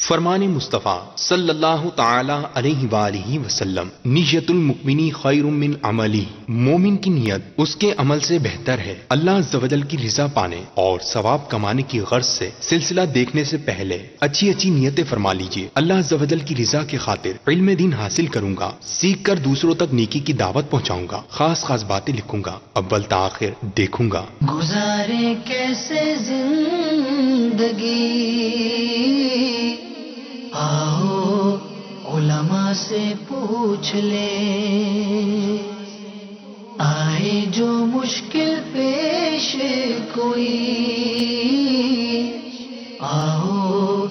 فرمان مصطفیٰ صلی اللہ تعالی علیہ وآلہ وسلم، نیت المؤمنی خیر من عملی، مومن کی نیت اس کے عمل سے بہتر ہے۔ اللہ عز و جل کی رضا پانے اور ثواب کمانے کی غرض سے سلسلہ دیکھنے سے پہلے اچھی اچھی نیتیں فرما لیجیے۔ اللہ عز و جل کی رضا کی خاطر علم دین حاصل کروں گا، سیکھ کر دوسروں تک نیکی کی دعوت پہنچاؤں گا، خاص خاص باتیں لکھوں گا، اول تاخیر دیکھوں گا۔ گزارے کیسے زندگی، آؤ علماء سے پوچھ لیں، آئے جو مشکل پیش کوئی، آؤ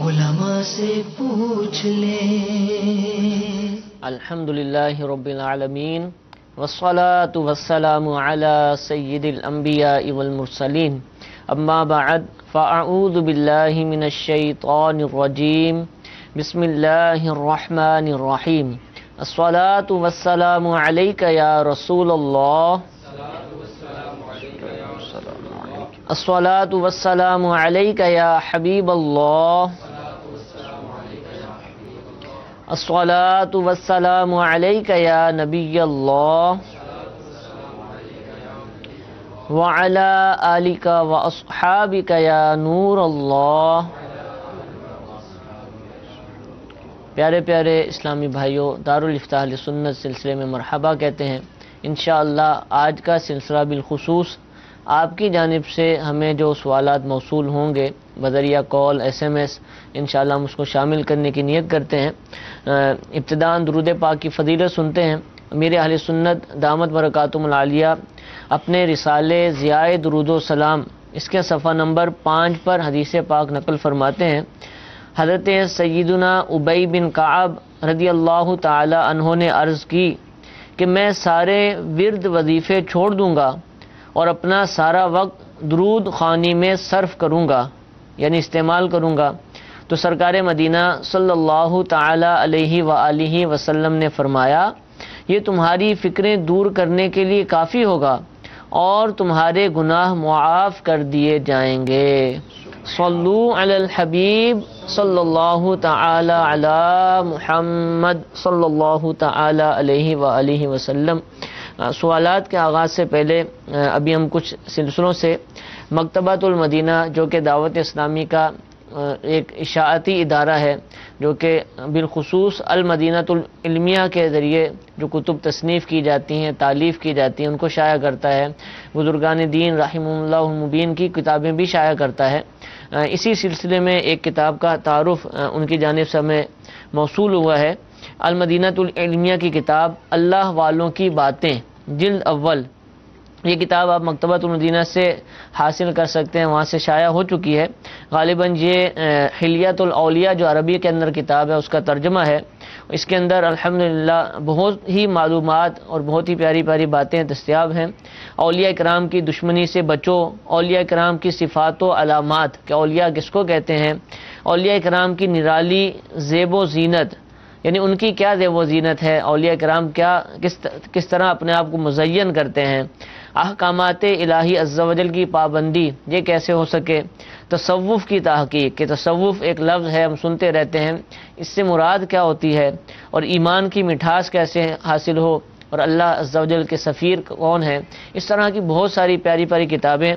علماء سے پوچھ لیں۔ الحمدللہ رب العالمین، والصلاة والسلام علی سید الانبیاء والمرسلین، اما بعد فاعوذ باللہ من الشیطان الرجیم، بسم اللہ الرحمن الرحیم۔ الصلاة والسلام علیک یا رسول اللہ، الصلاة والسلام علیک یا حبیب اللہ، الصلاة والسلام علیک یا نبی اللہ، وعلی آلک واصحابک یا نور اللہ۔ پیارے پیارے اسلامی بھائیوں، دارالفتاح اہل سنت سلسلے میں مرحبا کہتے ہیں۔ انشاءاللہ آج کا سلسلہ بالخصوص آپ کی جانب سے ہمیں جو سوالات موصول ہوں گے بذریعہ کال SMS، انشاءاللہ ہم اس کو شامل کرنے کی نیت کرتے ہیں۔ ابتداءً درود پاک کی فضیلت سنتے ہیں۔ امیر اہل سنت دامت برکاتہم العالیہ اپنے رسالے ضیاء درود و سلام اس کے صفحہ نمبر 5 پر حدیث پاک نقل فرماتے ہیں، حضرت سیدنا ابی بن کعب رضی اللہ تعالی عنہ نے عرض کی کہ میں سارے ورد وظیفے چھوڑ دوں گا اور اپنا سارا وقت درود خوانی میں صرف کروں گا، یعنی استعمال کروں گا۔ تو سرکار مدینہ صلی اللہ تعالی علیہ وآلہ وسلم نے فرمایا، یہ تمہاری فکریں دور کرنے کے لیے کافی ہوگا اور تمہارے گناہ معاف کر دیے جائیں گے۔ صلو علی الحبیب صلی اللہ تعالی علی محمد صلی اللہ تعالی علیہ وآلہ وسلم۔ سوالات کے آغاز سے پہلے ابھی ہم کچھ سلسلوں سے مکتبۃ المدینہ جو کہ دعوت اسلامی کا ایک اشاعتی ادارہ ہے، جو کہ بالخصوص المدینۃ العلمیہ کے ذریعے جو کتب تصنیف کی جاتی ہیں، تالیف کی جاتی ہیں، ان کو شائع کرتا ہے، بزرگان دین رحمہ اللہ المبین کی کتابیں بھی شائع کرتا ہے۔ اسی سلسلے میں ایک کتاب کا تعارف ان کی جانب سے ہمیں موصول ہوا ہے، المدینۃ العلمیہ کی کتاب اللہ والوں کی باتیں، جلد اول۔ یہ کتاب آپ مکتبۃ المدینہ سے حاصل کر سکتے ہیں، وہاں سے شائع ہو چکی ہے۔ غالباً یہ حلیۃ الاولیاء جو عربی کے اندر کتاب ہے اس کا ترجمہ ہے۔ اس کے اندر الحمدللہ بہت ہی معلومات اور بہت ہی پیاری پیاری باتیں دستیاب ہیں۔ اولیاء کرام کی دشمنی سے بچو، اولیاء کرام کی صفات و علامات کہ اولیاء کس کو کہتے ہیں، اولیاء کرام کی نرالی زیب و زینت، یعنی ان کی کیا زیب و زینت ہے، اولیاء کرام کس طرح اپنے آپ کو مزین کرتے ہیں، احکامات الہی عز و جل کی پابندی یہ کیسے ہو سکے، تصوف کی تحقیق کہ تصوف ایک لفظ ہے ہم سنتے رہتے ہیں، اس سے مراد کیا ہوتی ہے، اور ایمان کی مٹھاس کیسے حاصل ہو، اور اللہ عز و جل کے سفیر کون ہیں۔ اس طرح کی بہت ساری پیاری پیاری کتابیں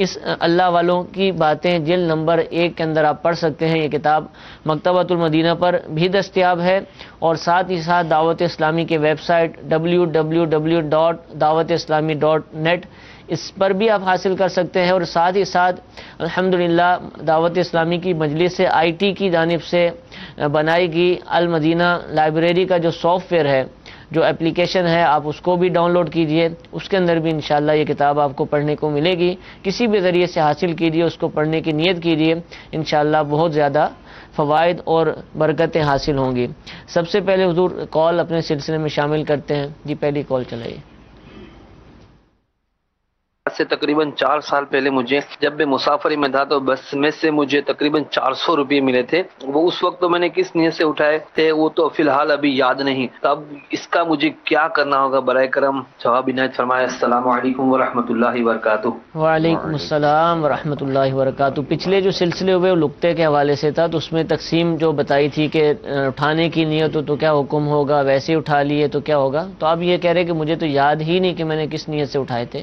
اس اللہ والوں کی باتیں جلد نمبر 1 کے اندر آپ پڑھ سکتے ہیں۔ یہ کتاب مکتبۃ المدینہ پر بھی دستیاب ہے، اور ساتھ ہی ساتھ دعوت اسلامی کے ویب سائٹ www.dawatislami.net اس پر بھی آپ حاصل کر سکتے ہیں، اور ساتھ ہی ساتھ الحمدللہ دعوت اسلامی کی مجلس IT کی جانب سے بنائی گئی المدینہ لائبریری کا جو سافٹ ویئر ہے، جو اپلیکیشن ہے، آپ اس کو بھی ڈاؤن لوڈ کیجئے، اس کے اندر بھی انشاءاللہ یہ کتاب آپ کو پڑھنے کو ملے گی۔ کسی بھی ذریعے سے حاصل کیجئے، اس کو پڑھنے کی نیت کیجئے، انشاءاللہ بہت زیادہ فوائد اور برکتیں حاصل ہوں گی۔ سب سے پہلے حضور کال اپنے سلسلے میں شامل کرتے ہیں۔ جی پہلی کال چلائیے۔ سے تقریباً 4 سال پہلے مجھے جب میں مسافری میں تھا تو بس میں سے مجھے تقریباً 400 روپے ملے تھے. وہ اس وقت تو میں نے کس نیت سے اٹھائے تھے وہ تو فی الحال ابھی یاد نہیں. تب اس کا مجھے کیا کرنا ہوگا برائے کرم جواب عنایت فرمائے. السلام علیکم ورحمۃ اللہ وبرکاتہ. وعلیکم السلام ورحمۃ اللہ وبرکاتہ. پچھلے جو سلسلے ہوئے وہ لقطے کے حوالے سے تھا، تو اس میں تقسیم جو بتائی تھی کہ اٹھانے کی نیت ہو تو کیا حکم ہوگا، ویسے اٹھا لیے تو کیا ہوگا. تو آپ یہ کہہ رہے کہ مجھے تو یاد ہی نہیں کہ میں نے کس نیت سے اٹھائے تھے،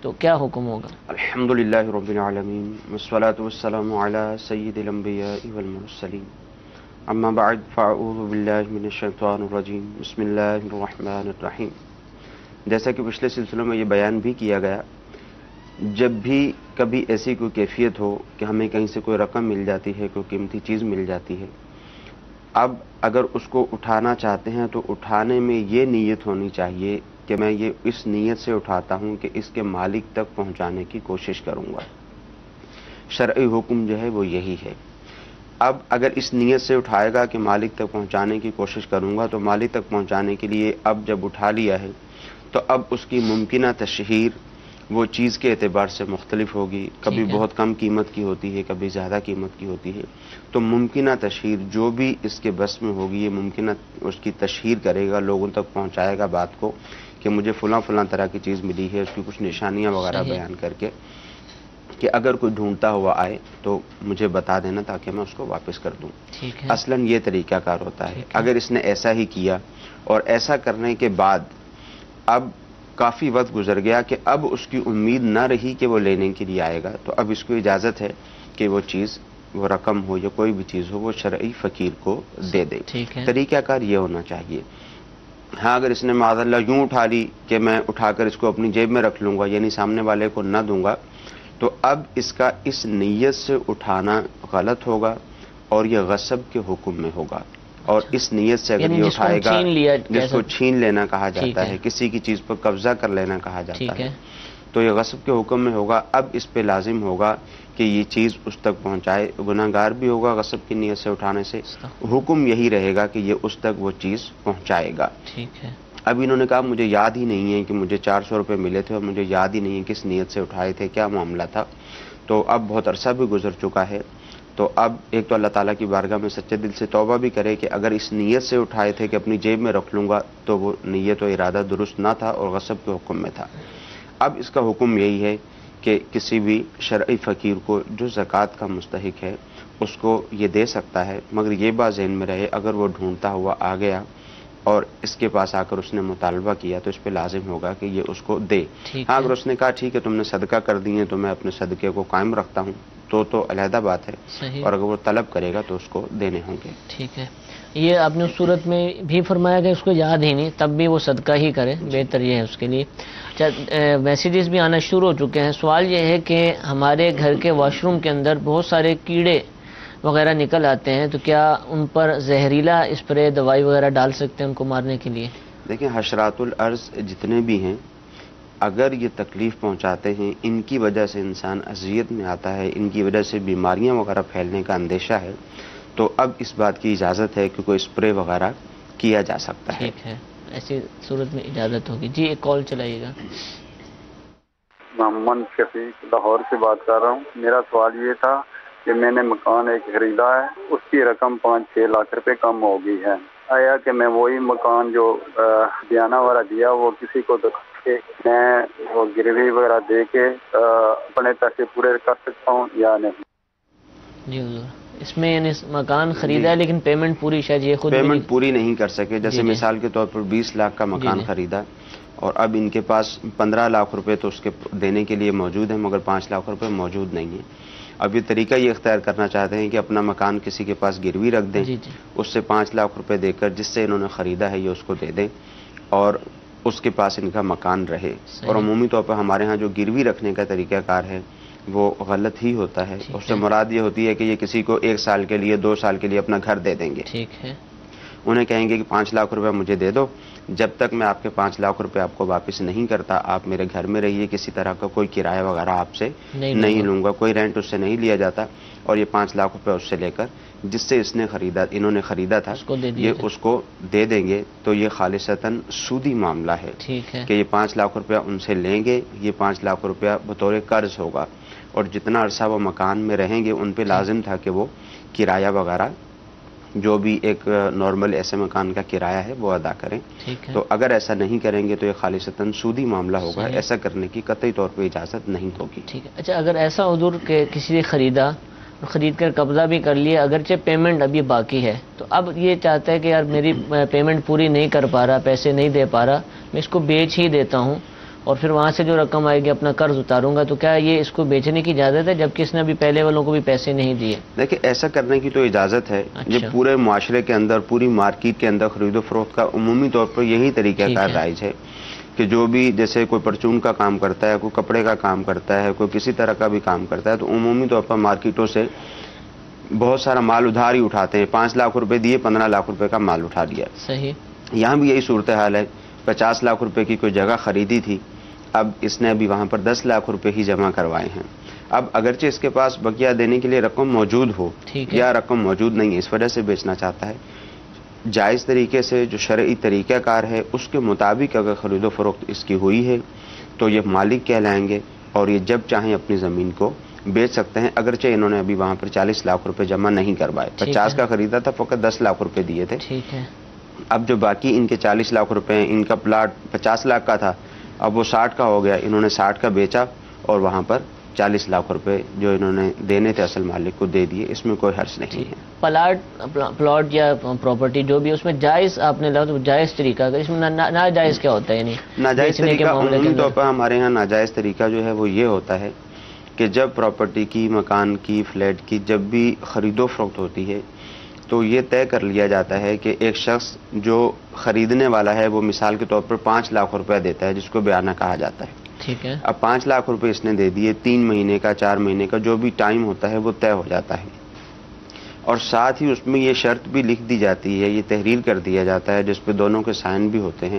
تو کیا حکم ہوگا؟ الحمدللہ رب العالمین والصلاة والسلام علی سید الانبیاء والمرسلین، اما بعد فاعوذ باللہ من الشیطان الرجیم، بسم اللہ الرحمن الرحیم. جیسا کہ پچھلے سلسلوں میں یہ بیان بھی کیا گیا، جب بھی کبھی ایسی کوئی کیفیت ہو کہ ہمیں کہیں سے کوئی رقم مل جاتی ہے، کوئی قیمتی چیز مل جاتی ہے، اب اگر اس کو اٹھانا چاہتے ہیں تو اٹھانے میں یہ نیت ہونی چاہیے کہ میں یہ اس نیت سے اٹھاتا ہوں کہ اس کے مالک تک پہنچانے کی کوشش کروں گا. شرعی حکم جو ہے وہ یہی ہے. اب اگر اس نیت سے اٹھائے گا کہ مالک تک پہنچانے کی کوشش کروں گا، تو مالک تک پہنچانے کے لیے اب جب اٹھا لیا ہے تو اب اس کی ممکنہ تشہیر وہ چیز کے اعتبار سے مختلف ہوگی. کبھی بہت کم قیمت کی ہوتی ہے، کبھی زیادہ قیمت کی ہوتی ہے. تو ممکنہ تشہیر جو بھی اس کے بس میں ہوگی، یہ ممکنہ اس کی تشہیر کرے گا، لوگوں تک پہنچائے گا بات کو کہ مجھے فلاں فلاں طرح کی چیز ملی ہے، اس کی کچھ نشانیاں وغیرہ بیان کر کے کہ اگر کوئی ڈھونڈتا ہوا آئے تو مجھے بتا دینا تاکہ میں اس کو واپس کر دوں. اصلاً یہ طریقہ کار ہوتا ہے. اگر اس نے ایسا ہی کیا اور ایسا کرنے کے بعد اب کافی وقت گزر گیا کہ اب اس کی امید نہ رہی کہ وہ لینے کے لیے آئے گا، تو اب اس کو اجازت ہے کہ وہ چیز، وہ رقم ہو یا کوئی بھی چیز ہو، وہ شرعی فقیر کو دے دے. طریقہ کار یہ ہونا چاہیے. ہاں اگر اس نے معاذ اللہ یوں اٹھا لی کہ میں اٹھا کر اس کو اپنی جیب میں رکھ لوں گا، یعنی سامنے والے کو نہ دوں گا، تو اب اس کا اس نیت سے اٹھانا غلط ہوگا اور یہ غصب کے حکم میں ہوگا. اور اس نیت سے اگر یہ اٹھائے گا، جس کو چھین لینا کہا جاتا ہے، کسی کی چیز پر قبضہ کر لینا کہا جاتا ہے، تو یہ غصب کے حکم میں ہوگا. اب اس پہ لازم ہوگا کہ یہ چیز اس تک پہنچائے. گناہ گار بھی ہوگا غصب کی نیت سے اٹھانے سے. حکم یہی رہے گا کہ یہ اس تک وہ چیز پہنچائے گا. اب انہوں نے کہا مجھے یاد ہی نہیں ہے کہ مجھے 400 روپے ملے تھے اور مجھے یاد ہی نہیں ہے کس نیت سے اٹھائے تھے، کیا معاملہ تھا. تو اب بہت عرصہ بھی گزر چکا ہے. تو اب ایک تو اللہ تعالیٰ کی بارگاہ میں سچے دل سے توبہ بھی کرے کہ اگر اس نیت سے اٹھائے تھے کہ اپنی جیب میں رکھ لوں گا، تو وہ نیت و ارادہ درست نہ تھا اور غصب کے حکم میں تھا. اب اس کا حکم یہی ہے کہ کسی بھی شرعی فقیر کو جو زکوٰۃ کا مستحق ہے اس کو یہ دے سکتا ہے، مگر یہ بات ذہن میں رہے اگر وہ ڈھونڈتا ہوا آ گیا اور اس کے پاس آ کر اس نے مطالبہ کیا تو اس پہ لازم ہوگا کہ یہ اس کو دے. ہاں اگر اس نے کہا ٹھیک ہے تم نے صدقہ کر دی ہے تو میں اپنے صدقے کو قائم رکھتا ہوں، تو علیحدہ بات ہے. اور اگر وہ طلب کرے گا تو اس کو دینے ہوں گے. ٹھیک ہے. یہ آپ نے اس صورت میں بھی فرمایا کہ اس کو یاد ہی نہیں، تب بھی وہ صدقہ ہی کرے، بہتر یہ ہے اس کے لیے. میسیجز بھی آنا شروع ہو چکے ہیں. سوال یہ ہے کہ ہمارے گھر کے واش روم کے اندر بہت سارے کیڑے وغیرہ نکل آتے ہیں، تو کیا ان پر زہریلا اسپرے دوائی وغیرہ ڈال سکتے ہیں ان کو مارنے کے لیے؟ دیکھیں حشرات الارض جتنے بھی ہیں اگر یہ تکلیف پہنچاتے ہیں، ان کی وجہ سے انسان اذیت میں آتا ہے، ان کی وجہ سے بیماریاں وغیرہ پھیلنے کا اندیشہ ہے، تو اب اس بات کی اجازت ہے کہ کوئی اسپرے وغیرہ کیا جا سکتا ہے. ٹھیک ہے، ایسی صورت میں اجازت ہوگی. جی ایک کال چلائیے گا. محمد شفیق لاہور سے بات کر رہا ہوں. میرا سوال یہ تھا کہ میں نے مکان ایک خریدا ہے، اس کی رقم 5-6 لاکھ روپے کم ہو گئی ہے. آیا کہ میں وہی مکان جو بیانہ وغیرہ دیا وہ کسی کو میں وہ گروی وغیرہ دے کے اپنے پیسے پورے کر سکتا ہوں یا نہیں؟ جی حضور، اس میں یعنی مکان خریدا ہے لیکن پیمنٹ پوری شاید یہ خود پیمنٹ پوری نہیں کر سکے. جیسے مثال کے طور پر 20 لاکھ کا مکان خریدا اور اب ان کے پاس 15 لاکھ روپے تو اس کے دینے کے لیے موجود ہیں مگر 5 لاکھ روپے موجود نہیں ہیں. اب یہ طریقہ یہ اختیار کرنا چاہتے ہیں کہ اپنا مکان کسی کے پاس گروی رکھ دیں، اس سے 5 لاکھ روپے دے کر جس سے انہوں نے خریدا ہے یہ اس کو دے دیں اور اس کے پاس ان کا مکان رہے. اور عمومی طور پر ہمارے ہاں جو گروی رکھنے کا طریقہ کار ہے وہ غلط ہی ہوتا ہے. اس سے مراد یہ ہوتی ہے کہ یہ کسی کو 1 سال کے لیے 2 سال کے لیے اپنا گھر دے دیں گے. ٹھیک ہے. انہیں کہیں گے کہ 5 لاکھ روپے مجھے دے دو، جب تک میں آپ کے 5 لاکھ روپے آپ کو واپس نہیں کرتا آپ میرے گھر میں رہیے، کسی طرح کا کوئی کرایہ وغیرہ آپ سے نہیں لوں گا، کوئی رینٹ اس سے نہیں لیا جاتا اور یہ 5 لاکھ روپے اس سے لے کر جس سے انہوں نے خریدا تھا یہ اس کو دے دیں گے، تو یہ خالصتاً سودی معاملہ ہے کہ یہ 5 لاکھ روپیہ ان سے لیں گے، یہ 5 لاکھ روپیہ بطور قرض ہوگا، اور جتنا عرصہ وہ مکان میں رہیں گے ان پہ لازم تھا کہ وہ کرایہ وغیرہ جو بھی ایک نارمل ایسے مکان کا کرایہ ہے وہ ادا کریں. تو اگر ایسا نہیں کریں گے تو یہ خالصتاً سودی معاملہ ہوگا، ایسا کرنے کی قطعی طور پہ اجازت نہیں ہوگی. ٹھیک ہے. اچھا، اگر ایسا حضور کہ کسی نے خرید کر قبضہ بھی کر لیا، اگرچہ پیمنٹ ابھی باقی ہے، تو اب یہ چاہتا ہے کہ یار میری پیمنٹ پوری نہیں کر پا رہا، پیسے نہیں دے پا رہا، میں اس کو بیچ ہی دیتا ہوں اور پھر وہاں سے جو رقم آئے گی اپنا قرض اتاروں گا، تو کیا یہ اس کو بیچنے کی اجازت ہے جبکہ اس نے ابھی پہلے والوں کو بھی پیسے نہیں دیے؟ دیکھیں، ایسا کرنے کی تو اجازت ہے. یہ پورے معاشرے کے اندر، پوری مارکیٹ کے اندر خرید و فروخت کا عمومی طور پر یہی طریقہ کار رائج ہے کہ جو بھی جیسے کوئی پرچون کا کام کرتا ہے، کوئی کپڑے کا کام کرتا ہے، کوئی کسی طرح کا بھی کام کرتا ہے، تو عمومی طور پر مارکیٹوں سے بہت سارا مال ادھار ہی اٹھاتے ہیں. 5 لاکھ روپے دیے، 15 لاکھ روپے کا مال اٹھا لیا. صحیح. یہاں بھی یہی صورتحال ہے. 50 لاکھ روپے کی کوئی جگہ خریدی تھی، اب اس نے ابھی وہاں پر 10 لاکھ روپے ہی جمع کروائے ہیں. اب اگرچہ اس کے پاس بقیہ دینے کے لیے رقم موجود ہو یا رقم موجود نہیں ہے، اس وجہ سے بیچنا چاہتا ہے، جائز طریقے سے جو شرعی طریقہ کار ہے اس کے مطابق اگر خرید و فروخت اس کی ہوئی ہے تو یہ مالک کہلائیں گے اور یہ جب چاہیں اپنی زمین کو بیچ سکتے ہیں. اگرچہ انہوں نے ابھی وہاں پر 40 لاکھ روپے جمع نہیں کروائے، 50 کا خریدا تھا، فقط 10 لاکھ روپے دیے تھے. اب جو باقی ان کے 40 لاکھ روپے ہیں، ان کا پلاٹ 50 لاکھ کا تھا، اب وہ 60 کا ہو گیا، انہوں نے 60 کا بیچا اور وہاں پر 40 لاکھ روپے جو انہوں نے دینے تھے اصل مالک کو دے دیے. اس میں کوئی حرج نہیں ہے. پلاٹ یا پراپرٹی جو بھی اس میں جائز آپ نے لگا، جائز طریقہ، اگر اس میں ناجائز کیا ہوتا ہے؟ یعنی ناجائز طریقہ عمومی طور پر ہمارے ہاں ناجائز طریقہ جو ہے وہ یہ ہوتا ہے کہ جب پراپرٹی کی، مکان کی، فلیٹ کی جب بھی خرید و فروخت ہوتی ہے تو یہ طے کر لیا جاتا ہے کہ ایک شخص جو خریدنے والا ہے وہ مثال کے طور پر 5 لاکھ روپیہ دیتا ہے، جس کو بیانہ کہا جاتا ہے. ٹھیک ہے. اب 5 لاکھ روپے اس نے دے دیے، 3 مہینے کا، 4 مہینے کا جو بھی ٹائم ہوتا ہے وہ طے ہو جاتا ہے، اور ساتھ ہی اس میں یہ شرط بھی لکھ دی جاتی ہے، یہ تحریر کر دیا جاتا ہے جس پہ دونوں کے سائن بھی ہوتے ہیں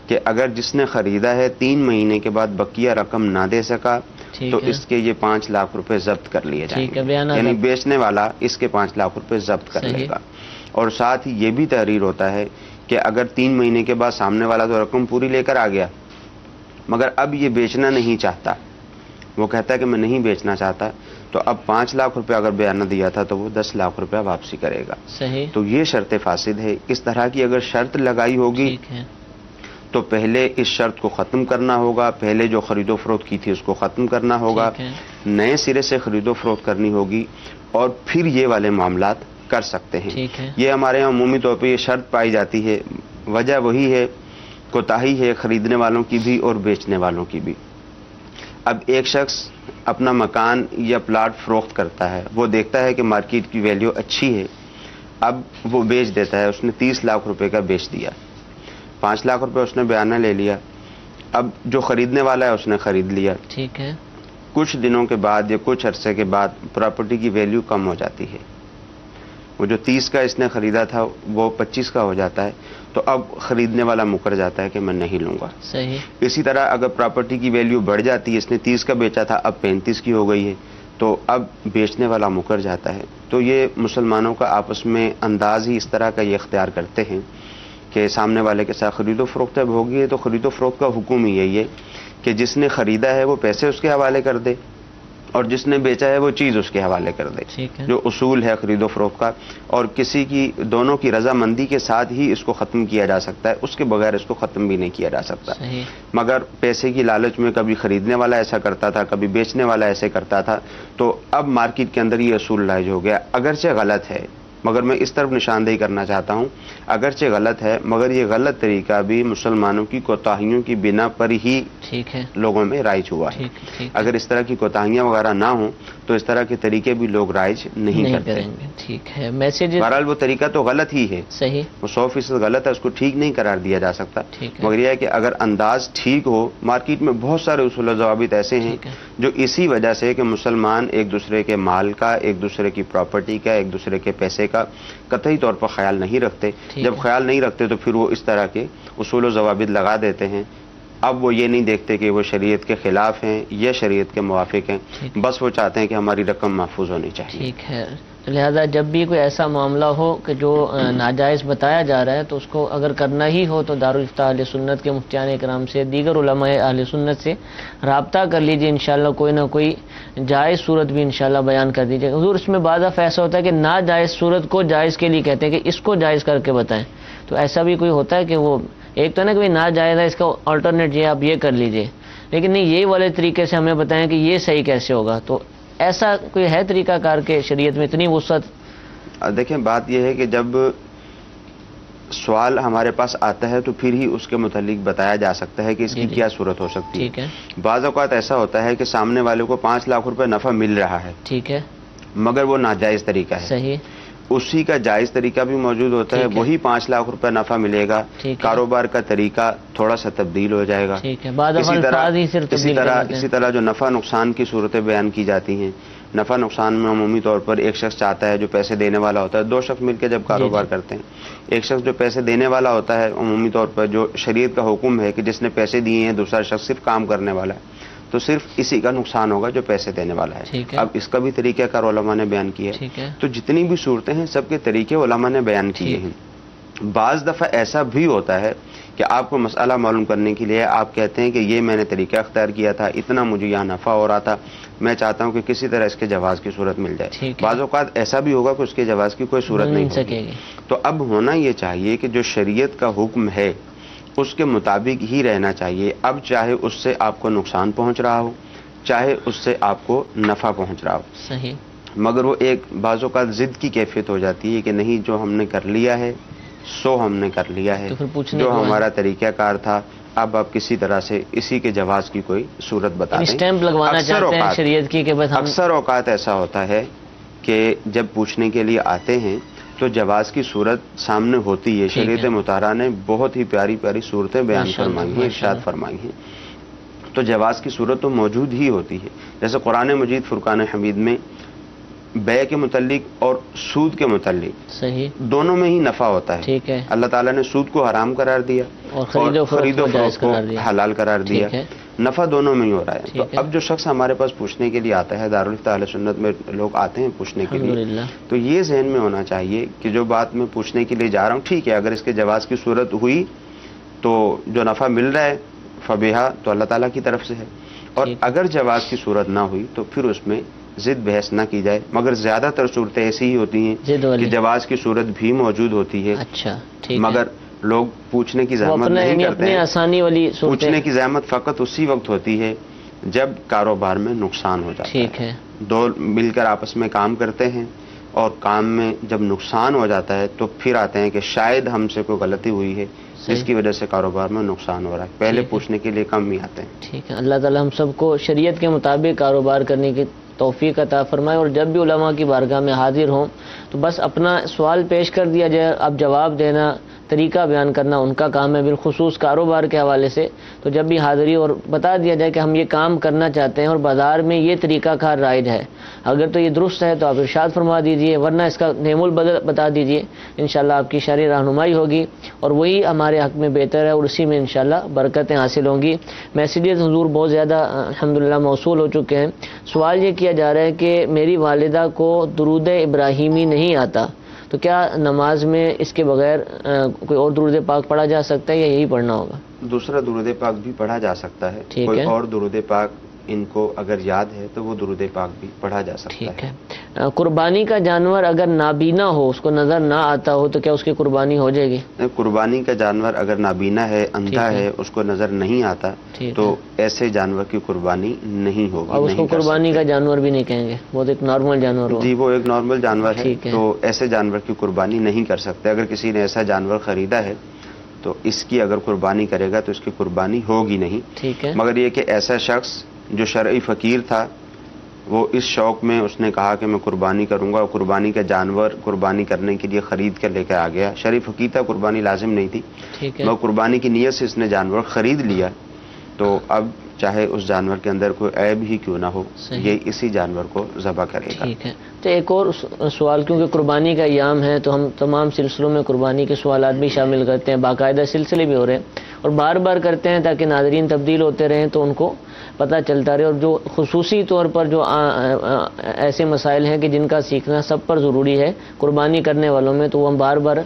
کہ اگر جس نے خریدا ہے 3 مہینے کے بعد بقیہ رقم نہ دے سکا تو اس کے یہ 5 لاکھ روپے ضبط کر لیے جائیں گے. یعنی بیچنے والا اس کے 5 لاکھ روپے ضبط کر لے گا. اور ساتھ ہی یہ بھی تحریر ہوتا ہے کہ اگر 3 مہینے کے بعد سامنے والا تو رقم پوری لے کر آ گیا مگر اب یہ بیچنا نہیں چاہتا، وہ کہتا ہے کہ میں نہیں بیچنا چاہتا، تو اب 5 لاکھ روپے اگر بیانہ دیا تھا تو وہ 10 لاکھ روپے واپسی کرے گا. صحیح. تو یہ شرط فاسد ہے. اس طرح کی اگر شرط لگائی ہوگی تو پہلے اس شرط کو ختم کرنا ہوگا، پہلے جو خرید و فروخت کی تھی اس کو ختم کرنا ہوگا، نئے سرے سے خرید و فروخت کرنی ہوگی اور پھر یہ والے معاملات کر سکتے ہیں. یہ ہمارے یہاں عمومی طور پہ یہ شرط پائی جاتی ہے. وجہ وہی ہے، کوتاہی ہے خریدنے والوں کی بھی اور بیچنے والوں کی بھی. اب ایک شخص اپنا مکان یا پلاٹ فروخت کرتا ہے، وہ دیکھتا ہے کہ مارکیٹ کی ویلیو اچھی ہے، اب وہ بیچ دیتا ہے. اس نے 30 لاکھ روپے کا بیچ دیا، 5 لاکھ روپے اس نے بیانہ لے لیا. اب جو خریدنے والا ہے اس نے خرید لیا. ٹھیک ہے. کچھ دنوں کے بعد یا کچھ عرصے کے بعد پراپرٹی کی ویلیو کم ہو جاتی ہے. وہ جو 30 کا اس نے خریدا تھا وہ 25 کا ہو جاتا ہے، تو اب خریدنے والا مکر جاتا ہے کہ میں نہیں لوں گا. صحیح. اسی طرح اگر پراپرٹی کی ویلیو بڑھ جاتی ہے، اس نے 30 کا بیچا تھا اب 35 کی ہو گئی ہے، تو اب بیچنے والا مکر جاتا ہے. تو یہ مسلمانوں کا آپس میں انداز ہی اس طرح کا یہ اختیار کرتے ہیں کہ سامنے والے کے ساتھ خرید و فروخت اب ہوگی ہے تو خرید و فروخت کا حکم ہی یہی ہے کہ جس نے خریدا ہے وہ پیسے اس کے حوالے کر دے اور جس نے بیچا ہے وہ چیز اس کے حوالے کر دے. جو اصول ہے خرید و فروخت کا، اور کسی کی دونوں کی رضامندی کے ساتھ ہی اس کو ختم کیا جا سکتا ہے، اس کے بغیر اس کو ختم بھی نہیں کیا جا سکتا. مگر پیسے کی لالچ میں کبھی خریدنے والا ایسا کرتا تھا، کبھی بیچنے والا ایسے کرتا تھا، تو اب مارکیٹ کے اندر یہ اصول رائج ہو گیا. اگرچہ غلط ہے مگر میں اس طرف نشاندہی کرنا چاہتا ہوں، اگرچہ غلط ہے مگر یہ غلط طریقہ بھی مسلمانوں کی کوتاہیوں کی بنا پر ہی لوگوں میں رائج ہوا ہے. اگر اس طرح کی کوتاہیاں وغیرہ نہ ہوں تو اس طرح کے طریقے بھی لوگ رائج نہیں کرتے. ٹھیک ہے. میسج بہرحال وہ طریقہ تو غلط ہی ہے. صحیح. وہ 100% غلط ہے، اس کو ٹھیک نہیں قرار دیا جا سکتا. مگر یہ ہے کہ اگر انداز ٹھیک ہو، مارکیٹ میں بہت سارے اصول و ضوابط ایسے ہیں جو اسی وجہ سے کہ مسلمان ایک دوسرے کے مال کا، ایک دوسرے کی پراپرٹی کا، ایک دوسرے کے پیسے کا قطعی طور پر خیال نہیں رکھتے. جب خیال نہیں رکھتے تو پھر وہ اس طرح کے اصول و ضوابط لگا دیتے ہیں. اب وہ یہ نہیں دیکھتے کہ وہ شریعت کے خلاف ہیں یا شریعت کے موافق ہیں، بس وہ چاہتے ہیں کہ ہماری رقم محفوظ ہونی چاہیے. ٹھیک ہے. لہذا جب بھی کوئی ایسا معاملہ ہو کہ جو ناجائز بتایا جا رہا ہے تو اس کو اگر کرنا ہی ہو تو دارالفتاح اہل سنت کے مفتیان اکرام سے، دیگر علماء اہل سنت سے رابطہ کر لیجئے، انشاءاللہ کوئی نہ کوئی جائز صورت بھی انشاءاللہ بیان کر دیجیے. حضور اس میں بعض دفعہ ایسا ہوتا ہے کہ ناجائز صورت کو جائز کے لیے کہتے ہیں کہ اس کو جائز کر کے بتائیں، تو ایسا بھی کوئی ہوتا ہے کہ وہ ایک تو نا کہ ناجائز ہے، اس کا آلٹرنیٹ یہ آپ یہ کر لیجئے، لیکن نہیں یہی والے طریقے سے ہمیں بتائیں کہ یہ صحیح کیسے ہوگا، تو ایسا کوئی ہے طریقہ کار کے شریعت میں اتنی وسعت؟ دیکھیں بات یہ ہے کہ جب سوال ہمارے پاس آتا ہے تو پھر ہی اس کے متعلق بتایا جا سکتا ہے کہ اس کی کیا صورت ہو سکتی ہے. ٹھیک ہے. بعض اوقات ایسا ہوتا ہے کہ سامنے والے کو 5 لاکھ روپے نفع مل رہا ہے، ٹھیک ہے، مگر وہ ناجائز طریقہ ہے. صحیح. اسی کا جائز طریقہ بھی موجود ہوتا ہے، وہی 5 لاکھ روپے نفع ملے گا، کاروبار کا طریقہ تھوڑا سا تبدیل ہو جائے گا. اسی طرح جو نفع نقصان کی صورتیں بیان کی جاتی ہیں، نفع نقصان میں عمومی طور پر ایک شخص چاہتا ہے جو پیسے دینے والا ہوتا ہے، 2 شخص مل کے جب کاروبار کرتے ہیں، ایک شخص جو پیسے دینے والا ہوتا ہے، عمومی طور پر جو شریعت کا حکم ہے کہ جس نے پیسے دیے ہیں دوسرا شخص صرف کام کرنے والا ہے، تو صرف اسی کا نقصان ہوگا جو پیسے دینے والا ہے. اب اس کا بھی طریقہ کار علماء نے بیان کیا ہے. تو جتنی بھی صورتیں ہیں سب کے طریقے علماء نے بیان کیے ہیں. بعض دفعہ ایسا بھی ہوتا ہے کہ آپ کو مسئلہ معلوم کرنے کے لیے آپ کہتے ہیں کہ یہ میں نے طریقہ اختیار کیا تھا، اتنا مجھے یہاں نفع ہو رہا تھا، میں چاہتا ہوں کہ کسی طرح اس کے جواز کی صورت مل جائے. بعض اوقات ایسا بھی ہوگا کہ اس کے جواز کی کوئی صورت نہیں سکے گی. تو اب ہونا یہ چاہیے کہ جو شریعت کا حکم ہے اس کے مطابق ہی رہنا چاہیے. اب چاہے اس سے آپ کو نقصان پہنچ رہا ہو، چاہے اس سے آپ کو نفع پہنچ رہا ہو. صحیح. مگر وہ ایک بعض اوقات ضد کی کیفیت ہو جاتی ہے کہ نہیں جو ہم نے کر لیا ہے سو ہم نے کر لیا ہے، جو ہمارا طریقہ کار تھا اب آپ کسی طرح سے اسی کے جواز کی کوئی صورت بتا دیں. اسٹیمپ لگوانا چاہتے ہیں شریعت کی کہ بس اکثر اوقات ایسا ہوتا ہے کہ جب پوچھنے کے لیے آتے ہیں تو جواز کی صورت سامنے ہوتی ہے. شریعت مطہرہ نے بہت ہی پیاری پیاری صورتیں بیان فرمائی ہیں، ارشاد فرمائی ہیں، تو جواز کی صورت تو موجود ہی ہوتی ہے. جیسے قرآن مجید فرقان حمید میں بیع کے متعلق اور سود کے متعلق صحیح دونوں میں ہی نفع ہوتا ہے. ٹھیک ہے. اللہ تعالیٰ نے سود کو حرام قرار دیا اور خرید و فروخت کو حلال قرار دیا. نفع دونوں میں ہی ہو رہا ہے. تو اب جو شخص ہمارے پاس پوچھنے کے لیے آتا ہے، دارالفتاح اہل سنت میں لوگ آتے ہیں پوچھنے کے لیے، تو یہ ذہن میں ہونا چاہیے کہ جو بات میں پوچھنے کے لیے جا رہا ہوں ٹھیک ہے، اگر اس کے جواز کی صورت ہوئی تو جو نفع مل رہا ہے فبیہا تو اللہ تعالیٰ کی طرف سے ہے، اور اگر جواز کی صورت نہ ہوئی تو پھر اس میں ضد بحث نہ کی جائے. مگر زیادہ تر صورتیں ایسی ہی ہوتی ہیں کہ جواز کی صورت بھی موجود ہوتی ہے. اچھا مگر لوگ پوچھنے کی زحمت نہیں کرتے ہیں. آسانی والی پوچھنے کی زحمت فقط اسی وقت ہوتی ہے جب کاروبار میں نقصان ہو جاتا ہے. دو مل کر آپس میں کام کرتے ہیں اور کام میں جب نقصان ہو جاتا ہے تو پھر آتے ہیں کہ شاید ہم سے کوئی غلطی ہوئی ہے جس کی وجہ سے کاروبار میں نقصان ہو رہا ہے. پہلے پوچھنے کے لیے کم ہی آتے ہیں. ٹھیک ہے. اللہ تعالی ہم سب کو شریعت کے مطابق کاروبار کرنے کی توفیق عطا فرمائے، اور جب بھی علماء کی بارگاہ میں حاضر ہوں تو بس اپنا سوال پیش کر دیا جائے، اب جواب دینا طریقہ بیان کرنا ان کا کام ہے، بالخصوص کاروبار کے حوالے سے. تو جب بھی حاضری اور بتا دیا جائے کہ ہم یہ کام کرنا چاہتے ہیں اور بازار میں یہ طریقہ کار رائج ہے، اگر تو یہ درست ہے تو آپ ارشاد فرما دیجئے، ورنہ اس کا نعم البدل بتا دیجئے. انشاءاللہ آپ کی شرعی رہنمائی ہوگی اور وہی ہمارے حق میں بہتر ہے، اور اسی میں انشاءاللہ برکتیں حاصل ہوں گی. میسیجز حضور بہت زیادہ الحمدللہ موصول ہو چکے ہیں. سوال یہ کیا جا رہا ہے کہ میری والدہ کو درود ابراہیمی نہیں آتا، تو کیا نماز میں اس کے بغیر کوئی اور درود پاک پڑھا جا سکتا ہے یا یہی پڑھنا ہوگا؟ دوسرا درود پاک بھی پڑھا جا سکتا ہے. کوئی اور درود پاک ان کو اگر یاد ہے تو وہ درود پاک بھی پڑھا جا سکتا ہے. ٹھیک ہے. قربانی کا جانور اگر نابینا ہو، اس کو نظر نہ آتا ہو، تو کیا اس کی قربانی ہو جائے گی؟ قربانی کا جانور اگر نابینا ہے، اندھا ہے، اس کو نظر نہیں آتا تو ایسے جانور کی قربانی نہیں ہوگی. اور اس کو قربانی کا جانور بھی نہیں کہیں گے، وہ ایک نارمل جانور ہو. جی وہ ایک نارمل جانور ہے، تو ایسے جانور کی قربانی نہیں کر سکتے. اگر کسی نے ایسا جانور خریدا ہے تو اس کی اگر قربانی کرے گا تو اس کی قربانی ہوگی نہیں. ٹھیک ہے. مگر یہ کہ ایسا شخص جو شرعی فقیر تھا وہ اس شوق میں اس نے کہا کہ میں قربانی کروں گا، اور قربانی کا جانور قربانی کرنے کے لیے خرید کر لے کر آ گیا. شرعی فقیر تھا، قربانی لازم نہیں تھی، مگر قربانی کی نیت سے اس نے جانور خرید لیا، تو اب چاہے اس جانور کے اندر کوئی عیب ہی کیوں نہ ہو یہ اسی جانور کو ذبح کرے گا. ٹھیک ہے. تو ایک اور سوال، کیونکہ قربانی کا ایام ہے تو ہم تمام سلسلوں میں قربانی کے سوالات بھی شامل کرتے ہیں، باقاعدہ سلسلے بھی ہو رہے ہیں اور بار بار کرتے ہیں تاکہ ناظرین تبدیل ہوتے رہیں تو ان کو پتہ چلتا رہے، اور جو خصوصی طور پر جو ایسے مسائل ہیں کہ جن کا سیکھنا سب پر ضروری ہے قربانی کرنے والوں میں، تو وہ ہم بار بار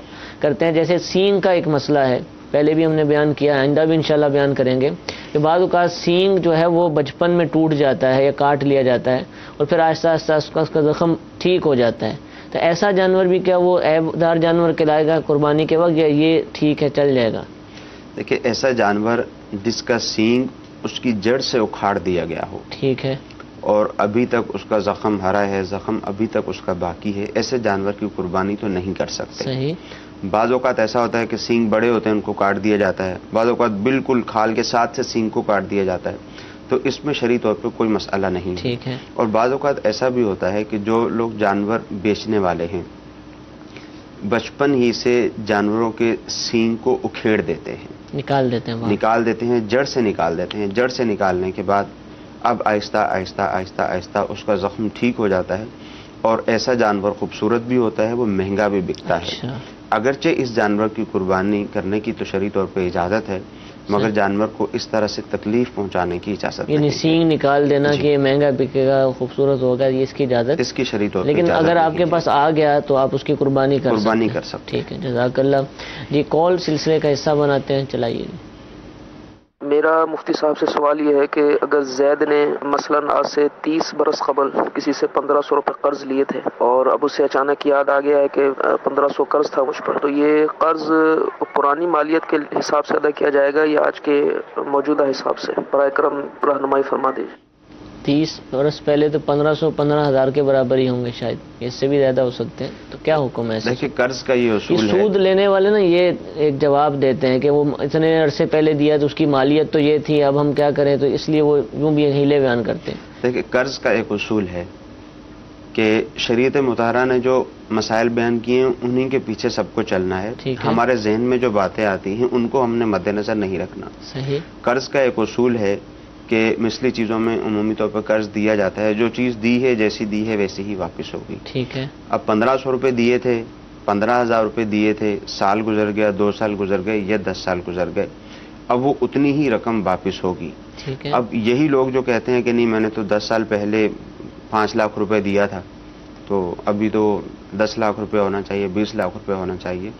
کرتے ہیں. جیسے سینگ کا ایک مسئلہ ہے، پہلے بھی ہم نے بیان کیا، آئندہ بھی انشاءاللہ بیان کریں گے کہ بعض اوقات سینگ جو ہے وہ بچپن میں ٹوٹ جاتا ہے یا کاٹ لیا جاتا ہے اور پھر آہستہ آہستہ اس کا زخم ٹھیک ہو جاتا ہے. تو ایسا جانور بھی کیا وہ عیب دار جانور کہلائے گا قربانی کے وقت، یا یہ ٹھیک ہے چل جائے گا؟ دیکھیں، ایسا جانور جس کا سینگ اس کی جڑ سے اکھاڑ دیا گیا ہو، ٹھیک ہے، اور ابھی تک اس کا زخم ہرا ہے، زخم ابھی تک اس کا باقی ہے، ایسے جانور کی قربانی تو نہیں کر سکتے. صحیح. بعض اوقات ایسا ہوتا ہے کہ سینگ بڑے ہوتے ہیں، ان کو کاٹ دیا جاتا ہے، بعض اوقات بالکل کھال کے ساتھ سے سینگ کو کاٹ دیا جاتا ہے، تو اس میں شرعی طور پہ کوئی مسئلہ نہیں ہے. ٹھیک ہے. اور بعض اوقات ایسا بھی ہوتا ہے کہ جو لوگ جانور بیچنے والے ہیں بچپن ہی سے جانوروں کے سینگ کو اکھیڑ دیتے ہیں، نکال دیتے ہیں، جڑ سے نکال دیتے ہیں. جڑ سے نکالنے کے بعد اب آہستہ آہستہ آہستہ آہستہ اس کا زخم ٹھیک ہو جاتا ہے، اور ایسا جانور خوبصورت بھی ہوتا ہے، وہ مہنگا بھی بکتا ہے. اچھا. اگرچہ اس جانور کی قربانی کرنے کی تو شرعی طور پہ اجازت ہے، مگر جانور کو اس طرح سے تکلیف پہنچانے کی اجازت نہیں. یعنی سینگ نکال دینا کہ یہ مہنگا بکے گا، خوبصورت ہوگا، یہ اس کی اجازت، اس کی شرعی طور پہ لیکن اگر آپ کے پاس آ گیا تو آپ اس کی قربانی کر سکتے. ٹھیک ہے، جزاک اللہ. جی، کال سلسلے کا حصہ بناتے ہیں، چلائیے. میرا مفتی صاحب سے سوال یہ ہے کہ اگر زید نے مثلاً آج سے 30 برس قبل کسی سے 1500 روپے قرض لیے تھے، اور اب اسے اچانک یاد آ گیا ہے کہ 1500 قرض تھا مجھ پر، تو یہ قرض پرانی مالیت کے حساب سے ادا کیا جائے گا یا آج کے موجودہ حساب سے؟ برائے کرم رہنمائی فرما دیجیے. 30 برس پہلے تو 15,000 کے برابر ہی ہوں گے، شاید اس سے بھی زیادہ ہو سکتے ہیں. تو کیا حکم ہے؟ دیکھیں، قرض کا یہ اصول ہے، سود لینے والے نا یہ ایک جواب دیتے ہیں کہ وہ اتنے عرصے پہلے دیا تو اس کی مالیت تو یہ تھی، اب ہم کیا کریں، تو اس لیے وہ یوں بھی ہیلے بیان کرتے ہیں. دیکھیں، قرض کا ایک اصول ہے کہ شریعت مطہرہ نے جو مسائل بیان کیے ہیں انہی کے پیچھے سب کو چلنا ہے. ہمارے ذہن میں جو باتیں آتی ہیں ان کو ہم نے مد نظر نہیں رکھنا. صحیح. قرض کا ایک اصول ہے کہ مثلی چیزوں میں عمومی طور پر قرض دیا جاتا ہے، جو چیز دی ہے جیسی دی ہے ویسی ہی واپس ہوگی. ٹھیک ہے. اب 1500 روپے دیے تھے، 15,000 روپے دیے تھے، سال گزر گیا، 2 سال گزر گئے یا 10 سال گزر گئے، اب وہ اتنی ہی رقم واپس ہوگی. ٹھیک ہے. اب یہی لوگ جو کہتے ہیں کہ نہیں میں نے تو 10 سال پہلے 5 لاکھ روپے دیا تھا، تو ابھی تو 10 لاکھ روپے ہونا چاہیے، 20 لاکھ روپے ہونا چاہیے.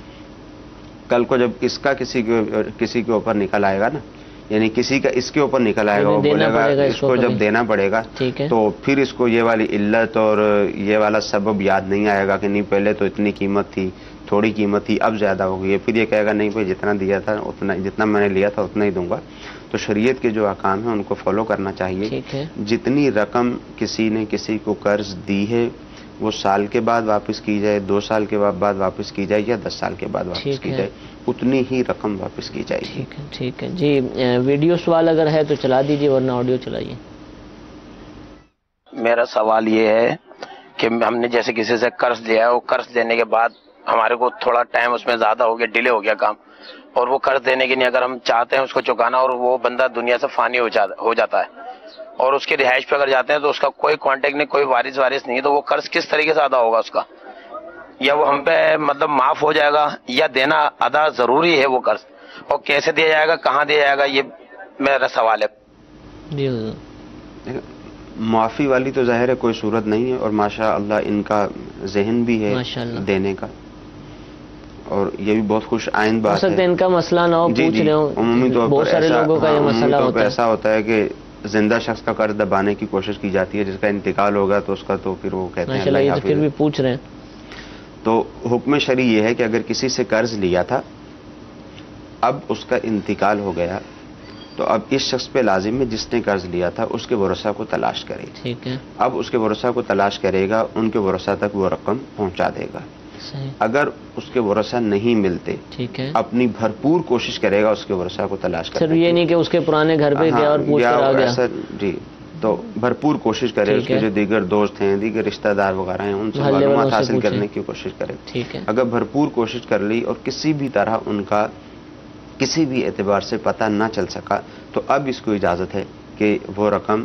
کل کو جب اس کا کسی کے اوپر نکل آئے گا نا، یعنی کسی کا اس کے اوپر نکل آئے گا، وہ بولے گا اس کو جب دینا پڑے گا، تو پھر اس کو یہ والی علت اور یہ والا سبب یاد نہیں آئے گا کہ نہیں پہلے تو اتنی قیمت تھی، تھوڑی قیمت تھی، اب زیادہ ہو گئی ہے. پھر یہ کہے گا نہیں بھائی جتنا دیا تھا اتنا، جتنا میں نے لیا تھا اتنا ہی دوں گا. تو شریعت کے جو احکام ہیں ان کو فالو کرنا چاہیے. جتنی رقم کسی نے کسی کو قرض دی ہے وہ سال کے بعد واپس کی جائے، 2 سال کے بعد واپس کی جائے یا 10 سال کے بعد واپس کی جائے، اتنی ہی رقم واپس کی جائے گی. ٹھیک ہے. جی، ویڈیو سوال اگر ہے تو چلا دیجیے، ورنہ آڈیو چلائیے. میرا سوال یہ ہے کہ ہم نے جیسے کسی سے قرض لیا ہے، وہ قرض دینے کے بعد ہمارے کو تھوڑا ٹائم اس میں زیادہ ہو گیا، ڈیلے ہو گیا کام، اور وہ قرض دینے کے لیے اگر ہم چاہتے ہیں اس کو چکانا اور وہ بندہ دنیا سے فانی ہو جاتا ہے اور اس کی رہائش پہ اگر جاتے ہیں تو اس کا کوئی کانٹیکٹ نہیں، کوئی وارث نہیں ہے، تو وہ قرض کس طریقے سے ادا ہوگا اس کا؟ یا وہ ہم پہ مطلب معاف ہو جائے گا یا دینا ادا ضروری ہے وہ قرض، اور کیسے دیا جائے گا، کہاں دیا جائے گا، یہ میرا سوال ہے. معافی والی تو ظاہر ہے کوئی صورت نہیں ہے، اور ماشاء اللہ ان کا ذہن بھی ہے دینے کا، اور یہ بھی بہت خوش آئند بات ہے. ان کا مسئلہ نہ ہو، پوچھ رہے ہوں عمومی طور بہت سارے لوگوں کا یہ مسئلہ ہوتا ہے. ایسا ہوتا ہے کہ زندہ شخص کا قرض دبانے کی کوشش کی جاتی ہے، جس کا انتقال ہوگا تو اس کا تو پھر وہ کہتے ہیں اللہ حافظ. پھر بھی پوچھ رہے ہیں. تو حکم شرعی یہ ہے کہ اگر کسی سے قرض لیا تھا، اب اس کا انتقال ہو گیا، تو اب اس شخص پہ لازم ہے جس نے قرض لیا تھا اس کے ورثاء کو تلاش کرے. ٹھیک ہے. اب اس کے ورثاء کو تلاش کرے گا، ان کے ورثاء تک وہ رقم پہنچا دے گا. اگر اس کے ورثاء نہیں ملتے، ٹھیک ہے، اپنی بھرپور کوشش کرے گا اس کے ورثاء کو تلاش کرنے کی. صرف یہ نہیں کہ اس کے پرانے گھر پہ گیا اور پوچھ کر آ گیا. جی، تو بھرپور کوشش کرے، اس کے جو دیگر دوست ہیں، دیگر رشتہ دار وغیرہ ہیں، ان سے معلومات حاصل کرنے کی کوشش کرے. ٹھیک ہے. اگر بھرپور کوشش کر لی اور کسی بھی طرح ان کا کسی بھی اعتبار سے پتہ نہ چل سکا، تو اب اس کو اجازت ہے کہ وہ رقم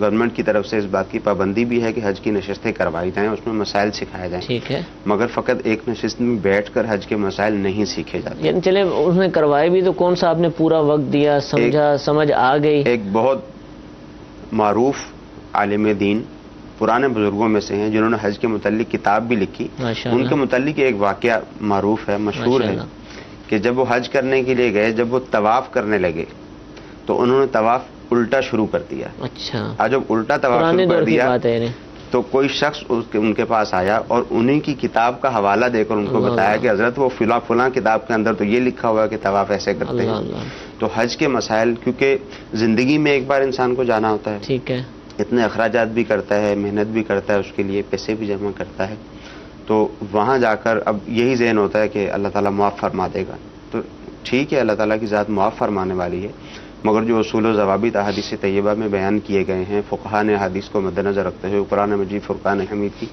گورنمنٹ کی طرف سے اس بات کی پابندی بھی ہے کہ حج کی نشستیں کروائی جائیں، اس میں مسائل سکھائے جائیں، ٹھیک ہے، مگر فقط ایک نشست میں بیٹھ کر حج کے مسائل نہیں سیکھے جاتے. یعنی چلے اس نے کروائے بھی تو کون سا آپ نے پورا وقت دیا، سمجھا، سمجھ آ گئی. ایک بہت معروف عالم دین پرانے بزرگوں میں سے ہیں جنہوں نے حج کے متعلق کتاب بھی لکھی. ان کے متعلق ایک واقعہ معروف ہے، مشہور ہے کہ جب وہ حج کرنے کے لیے گئے، جب وہ طواف کرنے لگے تو انہوں نے طواف الٹا شروع کر دیا. اچھا، اور جب الٹا طواف شروع کر دیا تو کوئی شخص ان کے پاس آیا اور انہیں کی کتاب کا حوالہ دے کر ان کو بتایا کہ حضرت وہ فلاں کتاب کے اندر تو یہ لکھا ہوا ہے کہ طواف ایسے کرتے ہیں. تو حج کے مسائل، کیونکہ زندگی میں ایک بار انسان کو جانا ہوتا ہے، ٹھیک ہے، اتنے اخراجات بھی کرتا ہے، محنت بھی کرتا ہے، اس کے لیے پیسے بھی جمع کرتا ہے، تو وہاں جا کر اب یہی ذہن ہوتا ہے کہ اللہ تعالیٰ معاف فرما دے گا. تو ٹھیک ہے، اللہ تعالیٰ کی ذات معاف فرمانے والی ہے، مگر جو اصول و ضوابط احادیث طیبہ میں بیان کیے گئے ہیں، فقہا نے حدیث کو مد نظر رکھتے ہوئے، قرآن مجید فرقان حمید کی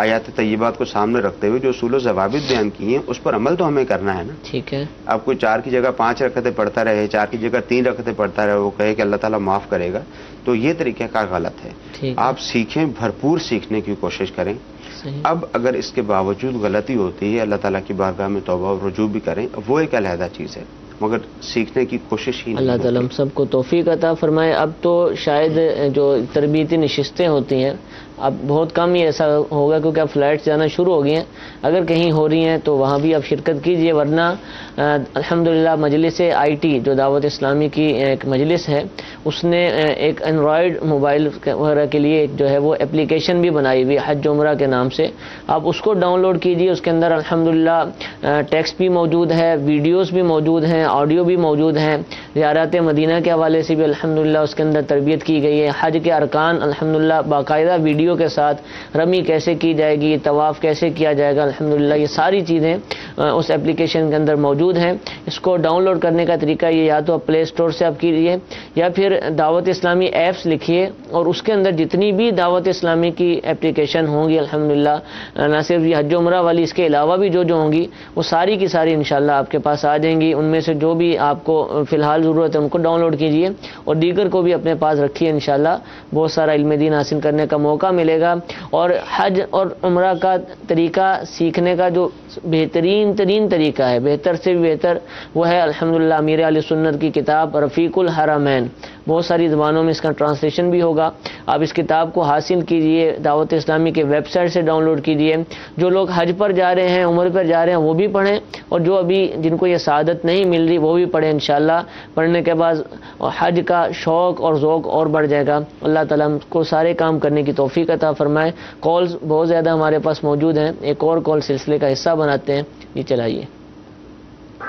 آیات طیبات کو سامنے رکھتے ہوئے جو اصول و ضوابط بیان کیے ہیں، اس پر عمل تو ہمیں کرنا ہے نا. ٹھیک ہے. اب کوئی 4 کی جگہ 5 رکعتیں پڑھتا رہے، 4 کی جگہ 3 رکعتیں پڑھتا رہے، وہ کہے کہ اللہ تعالیٰ معاف کرے گا، تو یہ طریقہ کار غلط ہے. آپ سیکھیں، بھرپور سیکھنے کی کوشش کریں. اب اگر اس کے باوجود غلطی ہوتی ہے، اللہ تعالیٰ کی بارگاہ میں توبہ و رجوع بھی کریں، وہ ایک علیحدہ چیز ہے، مگر سیکھنے کی کوشش ہی نہیں. اللہ تعالیٰ ہم سب کو توفیق عطا فرمائے. اب تو شاید جو تربیتی نشستیں ہوتی ہیں اب بہت کم ہی ایسا ہوگا، کیونکہ اب فلائٹس جانا شروع ہو گئی ہیں. اگر کہیں ہو رہی ہیں تو وہاں بھی آپ شرکت کیجئے، ورنہ الحمدللہ مجلس IT جو دعوت اسلامی کی ایک مجلس ہے، اس نے ایک اینڈرائڈ موبائل وغیرہ کے لیے ایک جو ہے وہ اپلیکیشن بھی بنائی ہوئی حج عمرہ کے نام سے. آپ اس کو ڈاؤن لوڈ کیجئے. اس کے اندر الحمدللہ ٹیکسٹ بھی موجود ہے، ویڈیوز بھی موجود ہیں، آڈیو بھی موجود ہیں. زیارات مدینہ کے حوالے سے بھی الحمدللہ اس کے اندر تربیت کی گئی ہے. حج کے ارکان الحمدللہ باقاعدہ ویڈیو کے ساتھ، رمی کیسے کی جائے گی، طواف کیسے کیا جائے گا، الحمدللہ یہ ساری چیزیں اس اپلیکیشن کے اندر موجود ہیں. اس کو ڈاؤن لوڈ کرنے کا طریقہ یہ یا تو پلے اسٹور سے آپ کیجیے یا پھر دعوت اسلامی ایپس لکھیے اور اس کے اندر جتنی بھی دعوت اسلامی کی اپلیکیشن ہوں گی الحمدللہ، نہ صرف یہ حج عمرہ والی، اس کے علاوہ بھی جو ہوں گی وہ ساری کی ساری انشاءاللہ آپ کے پاس آ جائیں گی. ان میں سے جو بھی آپ کو فی الحال ضرورت ہے ان کو ڈاؤن لوڈ کیجیے اور دیگر کو بھی اپنے پاس رکھیے. انشاءاللہ بہت سارا علم دین حاصل کرنے کا موقع ملے گا. اور حج اور عمرہ کا طریقہ سیکھنے کا جو بہترین ترین طریقہ ہے، بہتر سے بھی بہتر، وہ ہے الحمدللہ امیر اہل سنت کی کتاب رفیق الحرمین. بہت ساری زبانوں میں اس کا ٹرانسلیشن بھی ہوگا. آپ اس کتاب کو حاصل کیجئے، دعوت اسلامی کے ویب سائٹ سے ڈاؤن لوڈ کیجئے. جو لوگ حج پر جا رہے ہیں، عمرے پر جا رہے ہیں، وہ بھی پڑھیں، اور جو ابھی جن کو یہ سعادت نہیں مل رہی وہ بھی پڑھیں. انشاءاللہ پڑھنے کے بعد حج کا شوق اور ذوق اور بڑھ جائے گا. اللہ تعالیٰ ہم کو سارے کام کرنے کی توفیق عطا فرمائے. کالز بہت زیادہ ہمارے پاس موجود ہیں، ایک اور کال سلسلے کا حصہ بناتے ہیں. یہ چلائیے.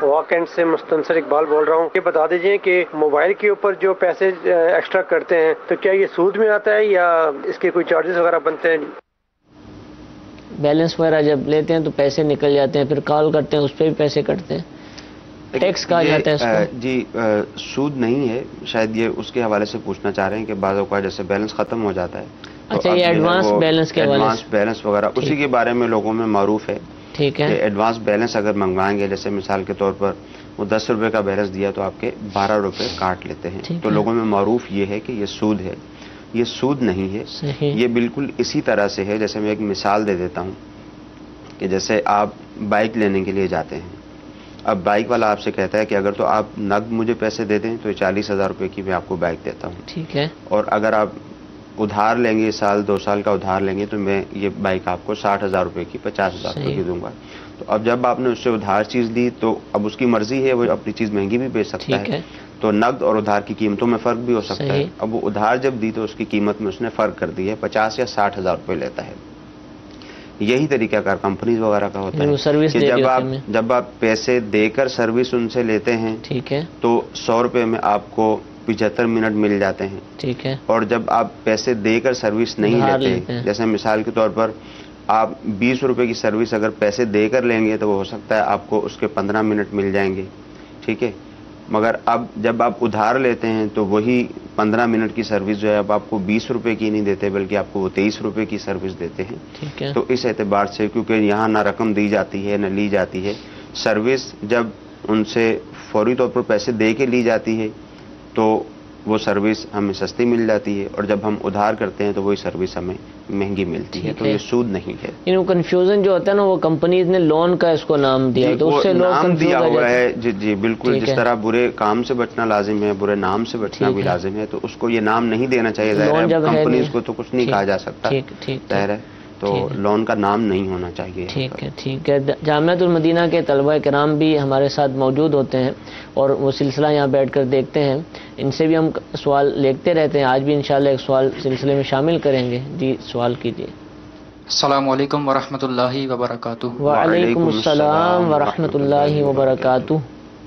واکنڈ سے مستنصر اقبال بول رہا ہوں. یہ بتا دیجئے کہ موبائل کے اوپر جو پیسے ایکسٹرا کرتے ہیں تو کیا یہ سود میں آتا ہے یا اس کے کوئی چارجز وغیرہ بنتے ہیں؟ بیلنس وغیرہ جب لیتے ہیں تو پیسے نکل جاتے ہیں، پھر کال کرتے ہیں اس پہ بھی پیسے کٹتے ہیں. ٹیکس کہا جاتا ہے اس کو. جی سود نہیں ہے، شاید یہ اس کے حوالے سے پوچھنا چاہ رہے ہیں کہ بعض اوقات جیسے بیلنس ختم ہو جاتا ہے. اچھا، یہ ایڈوانس بیلنس کے حوالے سے، ایڈوانس بیلنس وغیرہ اسی کے بارے میں لوگوں میں معروف ہے. ٹھیک ہے. ایڈوانس بیلنس اگر منگوائیں گے، جیسے مثال کے طور پر وہ 10 روپے کا بیلنس دیا تو آپ کے 12 روپے کاٹ لیتے ہیں. تو لوگوں میں معروف یہ ہے کہ یہ سود ہے. یہ سود نہیں ہے. یہ بالکل اسی طرح سے ہے، جیسے میں ایک مثال دے دیتا ہوں کہ جیسے آپ بائک لینے کے لیے جاتے ہیں. اب بائک والا آپ سے کہتا ہے کہ اگر تو آپ نقد مجھے پیسے دے دیں تو 40,000 روپے کی میں آپ کو بائک دیتا ہوں. ٹھیک ہے. اور اگر آپ ادھار لیں گے، سال 2 سال کا ادھار لیں گے، تو میں یہ بائک آپ کو 60,000 روپے کی 50,000 روپے کی دوں گا. تو اب جب آپ نے اس سے ادھار چیز لی تو اب اس کی مرضی ہے، وہ اپنی چیز مہنگی بھی بیچ سکتا ہے. تو نقد اور ادھار کی قیمتوں میں فرق بھی ہو سکتا ہے. اب وہ ادھار جب دی تو اس کی قیمت میں اس نے فرق کر دی ہے، 50 یا 60,000 روپے لیتا ہے. یہی طریقہ کار کمپنیز وغیرہ کا ہوتا ہے کہ جب آپ پیسے دے کر سروس ان سے لیتے ہیں، ٹھیک ہے، تو 100 روپے میں آپ کو 75 منٹ مل جاتے ہیں. ٹھیک ہے. اور جب آپ پیسے دے کر سروس نہیں لیتے، جیسے مثال کے طور پر آپ 20 روپے کی سروس اگر پیسے دے کر لیں گے تو وہ ہو سکتا ہے آپ کو اس کے 15 منٹ مل جائیں گے. ٹھیک ہے. مگر اب جب آپ ادھار لیتے ہیں تو وہی 15 منٹ کی سروس جو ہے اب آپ کو 20 روپے کی نہیں دیتے بلکہ آپ کو وہ 23 روپے کی سروس دیتے ہیں. ٹھیک ہے. تو اس اعتبار سے کیونکہ یہاں نہ رقم دی جاتی ہے نہ لی جاتی ہے، سروس جب ان سے فوری طور پر پیسے دے کے لی جاتی ہے تو وہ سروس ہمیں سستی مل جاتی ہے، اور جب ہم ادھار کرتے ہیں تو وہی سروس ہمیں مہنگی ملتی ہے، تو یہ سود نہیں ہے۔ یعنی کنفیوژن جو ہوتا ہے نا، وہ کمپنیز نے لون کا اس کو نام دیا تو اس سے لوگ نام دیا ہوا ہے، جی جی بالکل، جس طرح برے کام سے بچنا لازم ہے، برے نام سے بچنا بھی لازم ہے، تو اس کو یہ نام نہیں دینا چاہیے، ظاہر ہے کمپنیز کو تو کچھ نہیں کہا جا سکتا، ظاہر ہے، تو لون کا نام نہیں ہونا چاہیے۔ ٹھیک ہے۔ جامعۃ المدینہ کے طلبہ کرام بھی ہمارے ساتھ موجود ہوتے ہیں اور وہ سلسلہ یہاں بیٹھ کر دیکھتے ہیں، ان سے بھی ہم سوال لکھتے رہتے ہیں، آج بھی انشاءاللہ ایک سوال سلسلے میں شامل کریں گے۔ جی سوال کیجیے۔ السلام علیکم ورحمۃ اللہ وبرکاتہ۔ وعلیکم السلام ورحمۃ اللہ وبرکاتہ۔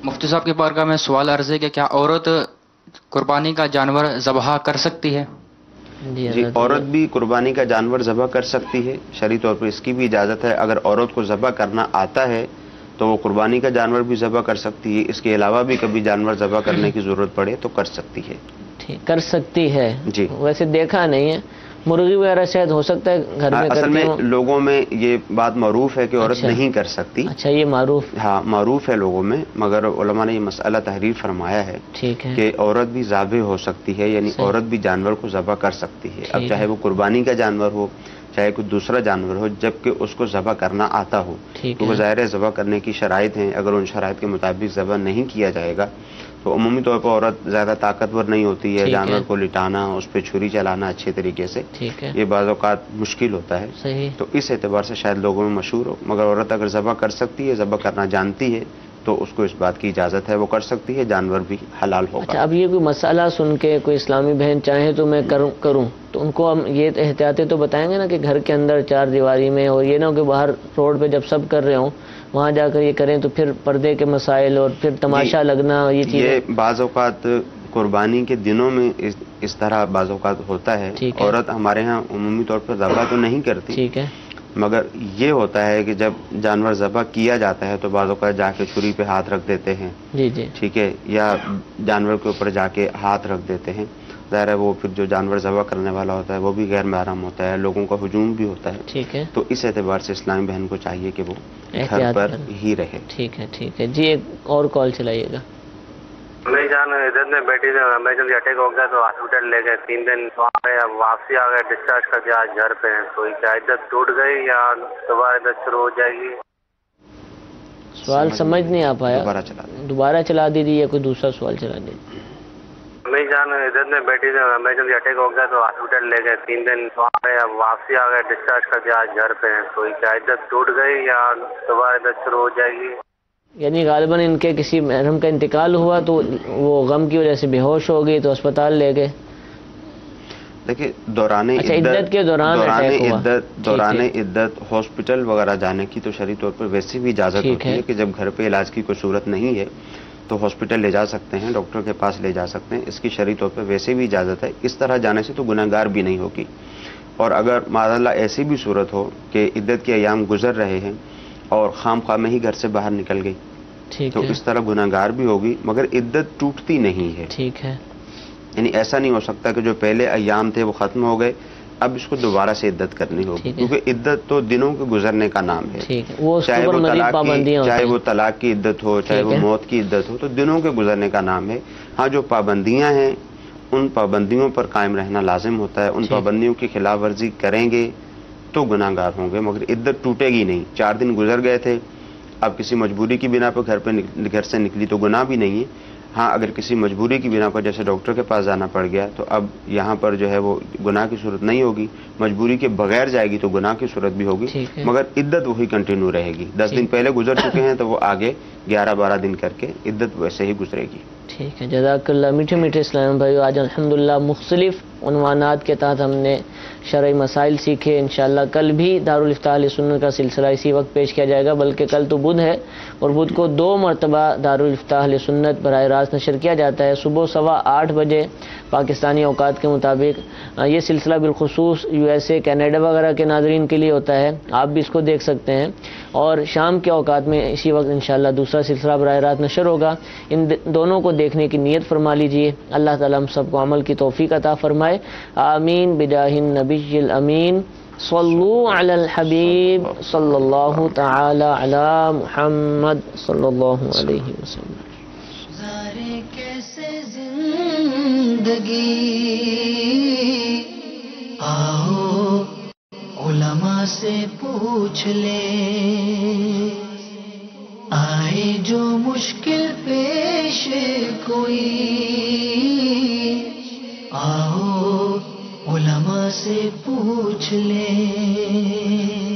مفتی صاحب کی بارگاہ میں سوال عرض ہے کہ کیا عورت قربانی کا جانور ذبح کر سکتی ہے؟ جی، عورت بھی قربانی کا جانور ذبح کر سکتی ہے، شرعی طور پر اس کی بھی اجازت ہے۔ اگر عورت کو ذبح کرنا آتا ہے تو وہ قربانی کا جانور بھی ذبح کر سکتی ہے، اس کے علاوہ بھی کبھی جانور ذبح کرنے کی ضرورت پڑے تو کر سکتی ہے۔ کر سکتی ہے جی، ویسے دیکھا نہیں ہے، مرغی وغیرہ شاید ہو سکتا ہے گھر میں، اصل میں لوگوں میں یہ بات معروف ہے کہ عورت نہیں کر سکتی۔ اچھا، یہ معروف، ہاں معروف ہے لوگوں میں، مگر علماء نے یہ مسئلہ تحریر فرمایا ہے کہ عورت بھی ذابح ہو سکتی ہے، یعنی عورت بھی جانور کو ذبح کر سکتی ہے، اب چاہے وہ قربانی کا جانور ہو چاہے کوئی دوسرا جانور ہو، جبکہ اس کو ذبح کرنا آتا ہو، تو ظاہر ہے ذبح کرنے کی شرائط ہیں، اگر ان شرائط کے مطابق ذبح نہیں کیا جائے گا تو عمومی طور پر عورت زیادہ طاقتور نہیں ہوتی ہے، جانور کو لٹانا، اس پہ چھری چلانا اچھے طریقے سے یہ بعض اوقات مشکل ہوتا ہے، تو اس اعتبار سے شاید لوگوں میں مشہور ہو، مگر عورت اگر ذبح کر سکتی ہے، ذبح کرنا جانتی ہے تو اس کو اس بات کی اجازت ہے، وہ کر سکتی ہے، جانور بھی حلال ہوگا۔ اچھا، اب یہ کوئی مسئلہ سن کے کوئی اسلامی بہن چاہے تو میں کروں تو ان کو ہم یہ احتیاطیں تو بتائیں گے نا کہ گھر کے اندر چار دیواری میں، اور یہ نہ کہ باہر روڈ پہ جب سب کر رہے ہوں وہاں جا کر یہ کریں تو پھر پردے کے مسائل اور پھر تماشا لگنا، یہ چیز بعض اوقات قربانی کے دنوں میں اس طرح بعض اوقات ہوتا ہے، عورت ہمارے ہاں عمومی طور پر ذبح تو نہیں کرتی، ٹھیک ہے، مگر یہ ہوتا ہے کہ جب جانور ذبح کیا جاتا ہے تو بعض اوقات جا کے چھری پہ ہاتھ رکھ دیتے ہیں، جی جی ٹھیک ہے، یا جانور کے اوپر جا کے ہاتھ رکھ دیتے ہیں، ظاہر ہے وہ پھر جو جانور ذبح کرنے والا ہوتا ہے وہ بھی غیر محرم ہوتا ہے، لوگوں کا ہجوم بھی ہوتا ہے، ٹھیک ہے، تو اس اعتبار سے اسلامی بہن کو چاہیے کہ وہ گھر پر ہی رہے۔ ٹھیک ہے جی، ایک اور کال چلائیے گا۔ میری جان عزت میں بیٹی تھی، ایمرجنسی اٹیک ہو گیا تو ہاسپٹل لے گئے، 3 دن وہاں پہ، اب واپسی آ گئے، ڈسچارج کر دیا، آج گھر پہ ہیں، تو کیا عزت ٹوٹ گئی یا دوبارہ عزت شروع ہو جائے گی؟ سوال سمجھ نہیں آ پایا، دوبارہ چلا دیجیے یا کوئی دوسرا سوال چلا دیجیے۔ میری جان عزت میں بیٹی تھی، ایمرجنسی اٹیک ہو گیا تو ہاسپٹل لے گئے، 3 دن وہاں پہ، اب واپسی آ گئے، ڈسچارج کر دیا، آج گھر پہ ہیں، تو کیا عزت ٹوٹ گئی یا دوبارہ عزت شروع ہو جائے گی؟ یعنی غالباً ان کے کسی محرم کا انتقال ہوا تو وہ غم کی وجہ سے بے ہوش ہو گئی تو اسپتال لے گئے۔ دیکھیے دوران عدت کے دوران عدت ہاسپٹل وغیرہ جانے کی تو شرعی طور پر ویسے بھی اجازت ہوتی ہے کہ جب گھر پہ علاج کی کوئی صورت نہیں ہے تو ہاسپٹل لے جا سکتے ہیں، ڈاکٹر کے پاس لے جا سکتے ہیں، اس کی شرعی طور پر ویسے بھی اجازت ہے، اس طرح جانے سے تو گناہ گار بھی نہیں ہوگی، اور اگر معاذ اللہ ایسی بھی صورت ہو کہ عدت کے ایام گزر رہے ہیں اور خام خواہ میں ہی گھر سے باہر نکل گئی تو اس طرح گناہ گار بھی ہوگی، مگر عدت ٹوٹتی نہیں ہے، ٹھیک ہے، یعنی ایسا نہیں ہو سکتا کہ جو پہلے ایام تھے وہ ختم ہو گئے اب اس کو دوبارہ سے عدت کرنی ہوگی، کیونکہ عدت تو دنوں کے گزرنے کا نام ہے، چاہے وہ طلاق کی عدت ہو چاہے وہ موت کی عدت ہو، تو دنوں کے گزرنے کا نام ہے۔ ہاں جو پابندیاں ہیں ان پابندیوں پر قائم رہنا لازم ہوتا ہے، ان پابندیوں کی خلاف ورزی کریں گے تو گناہ گار ہوں گے، مگر عدت ٹوٹے گی نہیں۔ 4 دن گزر گئے تھے، اب کسی مجبوری کی بنا پر گھر سے نکلی تو گناہ بھی نہیں ہے، ہاں اگر کسی مجبوری کی بنا پر جیسے ڈاکٹر کے پاس جانا پڑ گیا تو اب یہاں پر جو ہے وہ گناہ کی صورت نہیں ہوگی، مجبوری کے بغیر جائے گی تو گناہ کی صورت بھی ہوگی، مگر عدت وہی کنٹینیو رہے گی، 10 دن پہلے گزر چکے ہیں تو وہ آگے 11-12 دن کر کے عدت ویسے ہی گزرے گی۔ ٹھیک ہے، جزاک اللہ۔ میٹھے میٹھے اسلام بھائی، آج الحمدللہ مختلف عنوانات کے تحت ہم نے شرعی مسائل سیکھے، انشاءاللہ کل بھی دارالافتاء اہل سنت کا سلسلہ اسی وقت پیش کیا جائے گا، بلکہ کل تو بدھ ہے اور بدھ کو 2 مرتبہ دارالافتاء اہل سنت براہ راست نشر کیا جاتا ہے، صبح 8:15 بجے پاکستانی اوقات کے مطابق۔ یہ سلسلہ بالخصوص USA کینیڈا وغیرہ کے ناظرین کے لیے ہوتا ہے، آپ بھی اس کو دیکھ سکتے ہیں، اور شام کے اوقات میں اسی وقت انشاءاللہ دوسرا سلسلہ براہ راست نشر ہوگا، ان دونوں کو دیکھنے کی نیت فرما لیجئے، اللہ تعالیٰ ہم سب کو عمل کی توفیق عطا فرمائے، آمین بجاہ النبی الامین، صلو علی الحبیب صلی اللہ تعالی علی محمد صلی اللہ علیہ وسلم۔ گزارے کیسے زندگی زندگی، آؤ علماء سے پوچھ لیں، آئے جو مشکل پیش کوئی، آؤ علماء سے پوچھ لیں۔